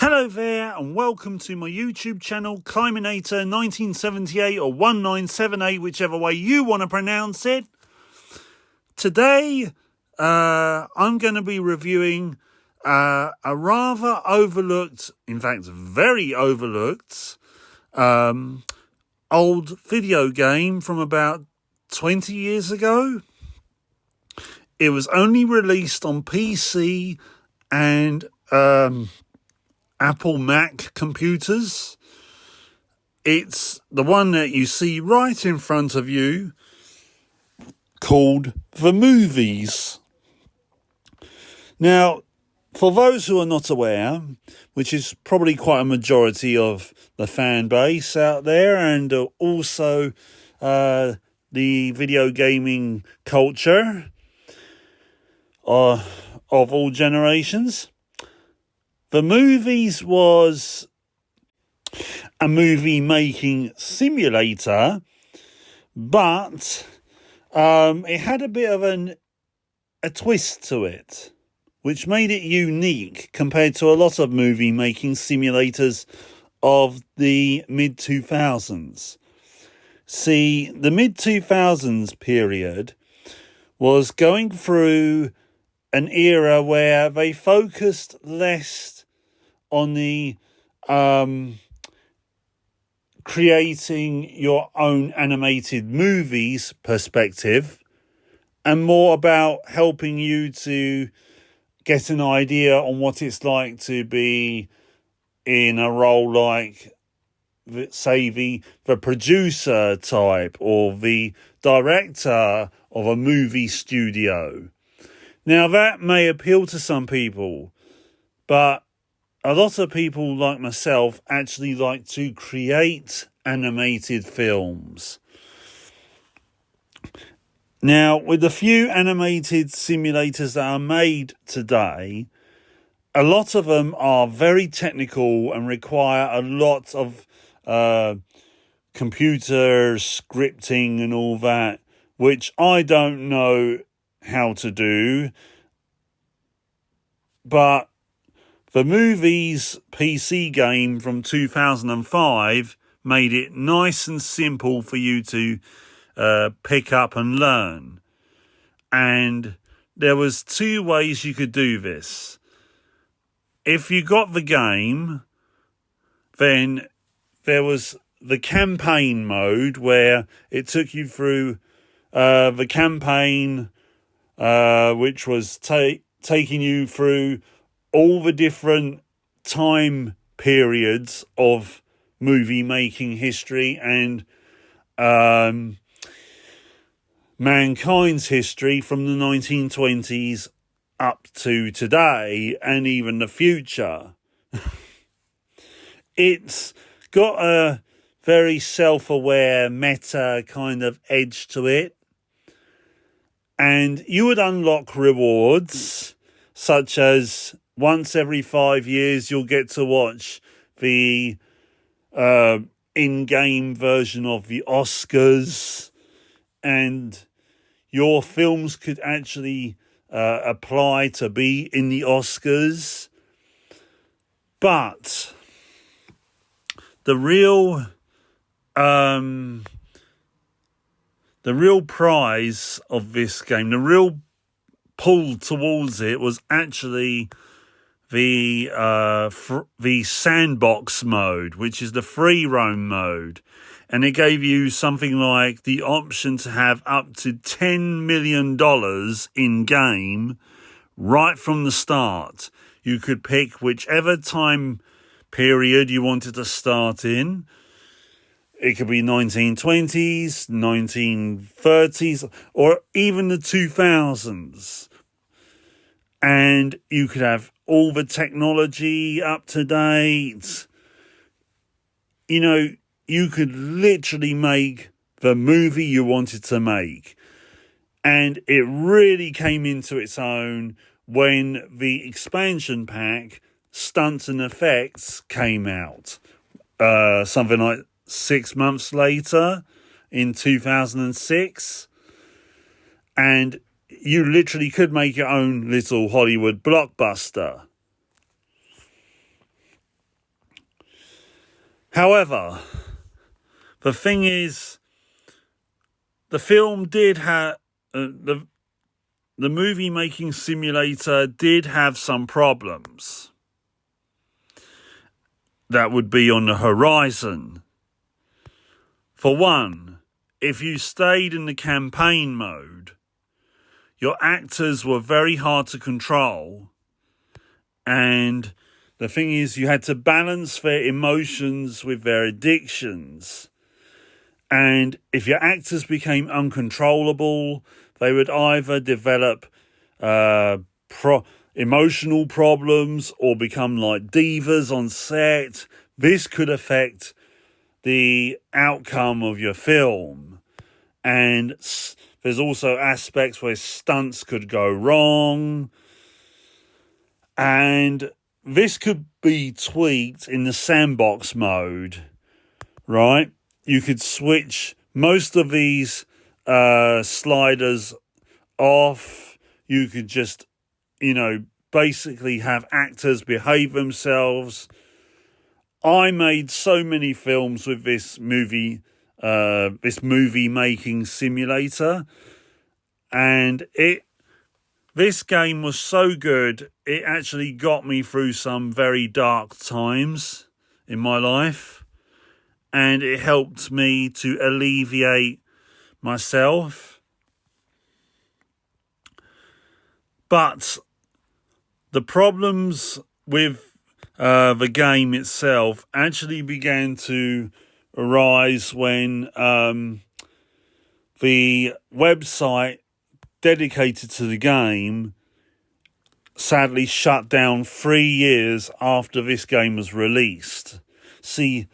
Hello there and welcome to my YouTube channel, Climinator 1978 or 1978, whichever way you want to pronounce it. Today, I'm going to be reviewing a rather overlooked, in fact, very overlooked, old video game from about 20 years ago. It was only released on PC and Apple Mac computers. It's the one that you see right in front of you, called The Movies. Now, for those who are not aware, which is probably quite a majority of the fan base out there, and also the video gaming culture of all generations, The Movies was a movie-making simulator, but it had a bit of a twist to it, which made it unique compared to a lot of movie-making simulators of the mid-2000s. See, the mid-2000s period was going through an era where they focused less on the creating your own animated movies perspective, and more about helping you to get an idea on what it's like to be in a role like, say, the producer type or the director of a movie studio. Now, that may appeal to some people, but a lot of people like myself actually like to create animated films. Now, with the few animated simulators that are made today, a lot of them are very technical and require a lot of computer scripting and all that, which I don't know how to do. But The Movies PC game from 2005 made it nice and simple for you to pick up and learn. And there was two ways you could do this. If you got the game, then there was the campaign mode where it took you through the campaign, which was taking you through all the different time periods of movie making history and mankind's history from the 1920s up to today and even the future. It's got a very self-aware meta kind of edge to it, and you would unlock rewards such as once every 5 years, you'll get to watch the in-game version of the Oscars, and your films could actually apply to be in the Oscars. But the real prize of this game, the real pull towards it, was actually the sandbox mode, which is the free roam mode, and it gave you something like the option to have up to $10 million in game right from the start. You could pick whichever time period you wanted to start in. It could be 1920s, 1930s, or even the 2000s. And you could have all the technology up to date. You know, you could literally make the movie you wanted to make. And it really came into its own when the expansion pack, Stunts and Effects, came out. Something like 6 months later in 2006. And you literally could make your own little Hollywood blockbuster. However, the thing is, the film did have the movie making simulator did have some problems that would be on the horizon. For one, if you stayed in the campaign mode, your actors were very hard to control, and the thing is, you had to balance their emotions with their addictions. And if your actors became uncontrollable, they would either develop emotional problems or become like divas on set. This could affect the outcome of your film. And there's also aspects where stunts could go wrong. And this could be tweaked in the sandbox mode, right? You could switch most of these sliders off. You could just, basically have actors behave themselves. I made so many films with this movie making simulator, and this game was so good, it actually got me through some very dark times in my life, and it helped me to alleviate myself. But the problems with the game itself actually began to arise when the website dedicated to the game sadly shut down 3 years after this game was released. See,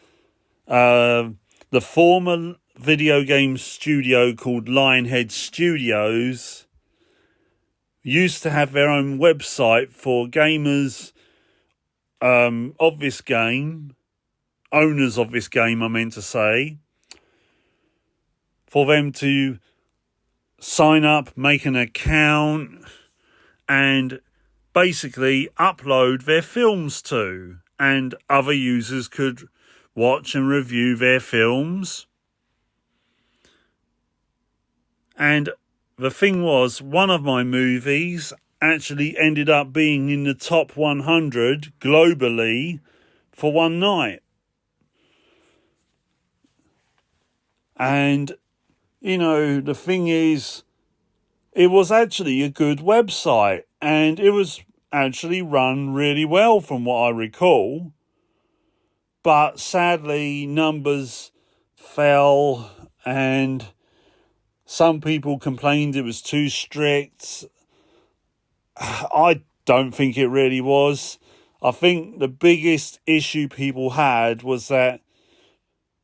the former video game studio called Lionhead Studios used to have their own website for gamers of this game, owners of this game, I meant to say, for them to sign up, make an account, and basically upload their films to, and other users could watch and review their films. And the thing was, one of my movies actually ended up being in the top 100 globally for one night. And the thing is, it was actually a good website, and it was actually run really well from what I recall. But sadly, numbers fell, and some people complained it was too strict. I don't think it really was. I think the biggest issue people had was that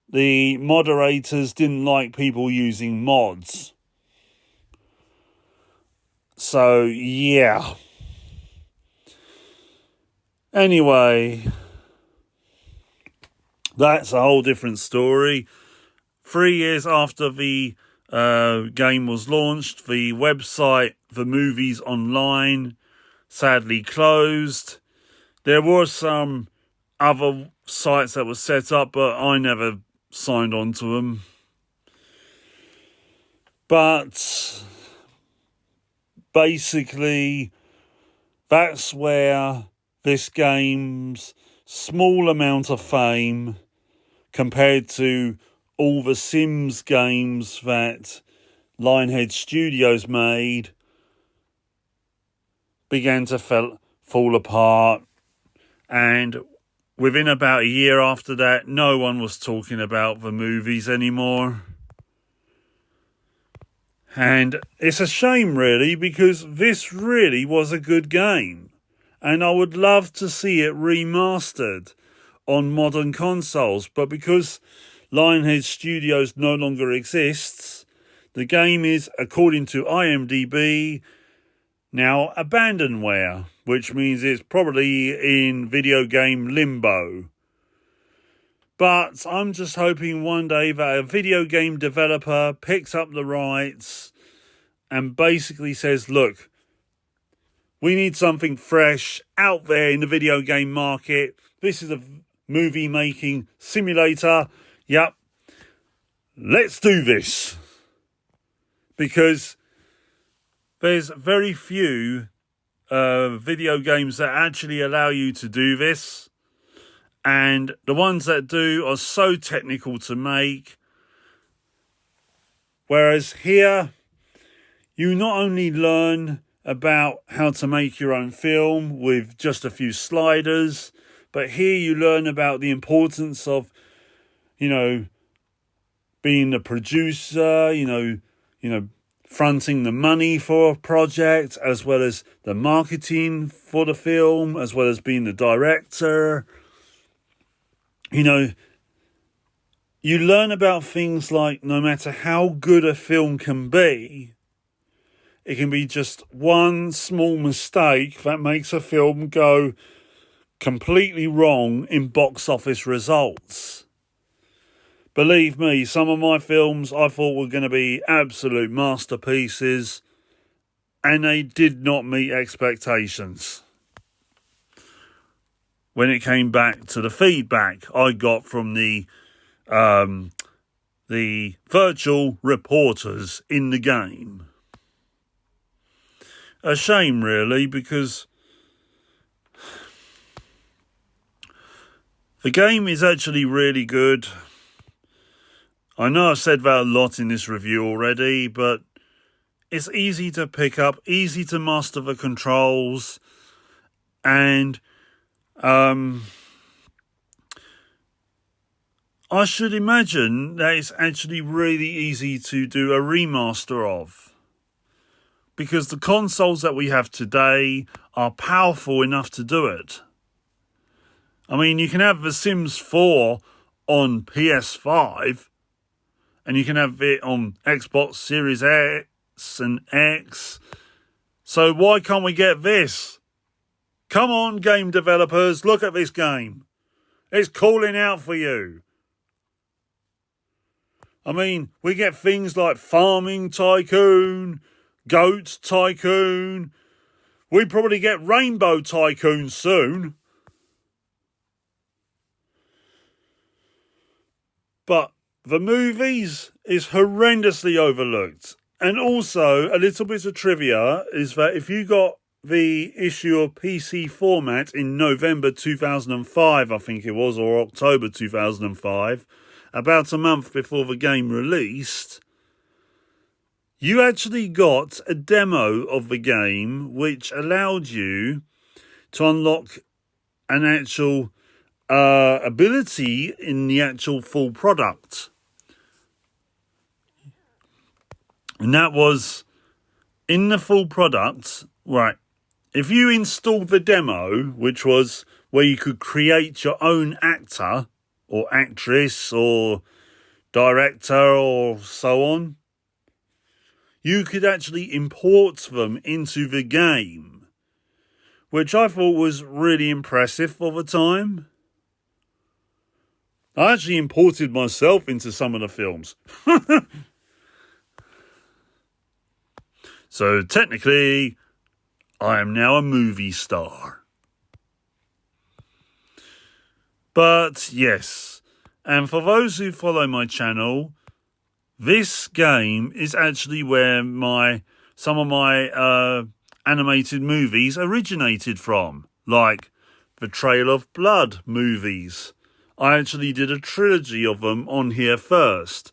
the moderators didn't like people using mods. So, yeah. Anyway, that's a whole different story. 3 years after the game was launched, the website for movies online sadly closed. There were some other sites that were set up, but I never signed on to them. But basically, that's where this game's small amount of fame compared to all the Sims games that Lionhead Studios made began to fall apart. And within about a year after that, no one was talking about the movies anymore. And it's a shame, really, because this really was a good game. And I would love to see it remastered on modern consoles. But because Lionhead Studios no longer exists, the game is, according to IMDb, now abandonware, which means it's probably in video game limbo. But I'm just hoping one day that a video game developer picks up the rights and basically says, look, we need something fresh out there in the video game market. This is a movie making simulator. Yep, let's do this. Because there's very few video games that actually allow you to do this. And the ones that do are so technical to make. Whereas here, you not only learn about how to make your own film with just a few sliders, but here you learn about the importance of, being the producer, fronting the money for a project, as well as the marketing for the film, as well as being the director. You learn about things like no matter how good a film can be, it can be just one small mistake that makes a film go completely wrong in box office results. Believe me, some of my films I thought were going to be absolute masterpieces, and they did not meet expectations. When it came back to the feedback I got from the virtual reporters in the game. A shame, really, because the game is actually really good. I know I've said that a lot in this review already, but it's easy to pick up, easy to master the controls, and I should imagine that it's actually really easy to do a remaster of. Because the consoles that we have today are powerful enough to do it. I mean, you can have The Sims 4 on PS5, and you can have it on Xbox Series S and X. So why can't we get this? Come on, game developers, look at this game. It's calling out for you. I mean, we get things like Farming Tycoon, Goat Tycoon. We probably get Rainbow Tycoon soon. But the movies is horrendously overlooked. And also, a little bit of trivia is that if you got the issue of PC format in November 2005, I think it was, or October 2005, about a month before the game released, you actually got a demo of the game which allowed you to unlock an actual ability in the actual full product. And that was in the full product, right? If you installed the demo, which was where you could create your own actor or actress or director or so on, you could actually import them into the game, which I thought was really impressive for the time. I actually imported myself into some of the films. So technically, I am now a movie star. But yes, and for those who follow my channel, this game is actually where some of my animated movies originated from, like the Trail of Blood movies. I actually did a trilogy of them on here first,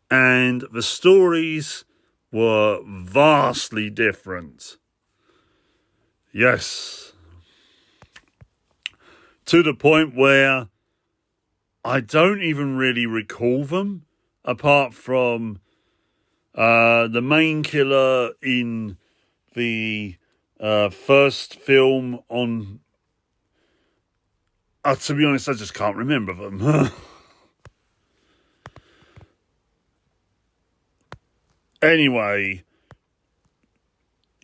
and the stories were vastly different. Yes. To the point where I don't even really recall them, apart from the main killer in the first film on... to be honest, I just can't remember them. Anyway,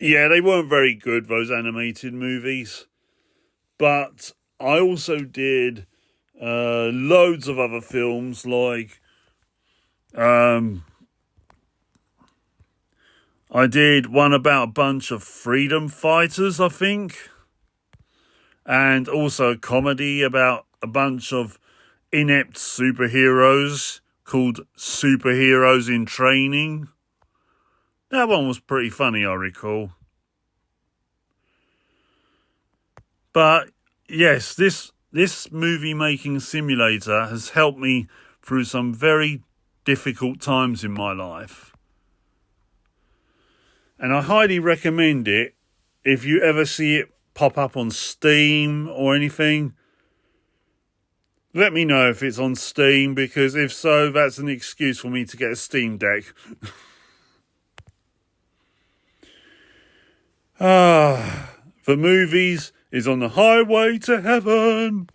yeah, they weren't very good, those animated movies. But I also did loads of other films, like I did one about a bunch of freedom fighters, I think. And also a comedy about a bunch of inept superheroes called Superheroes in Training. That one was pretty funny, I recall. But yes, this movie making simulator has helped me through some very difficult times in my life. And I highly recommend it if you ever see it pop up on Steam or anything. Let me know if it's on Steam, because if so, that's an excuse for me to get a Steam Deck. The movies is on the highway to heaven.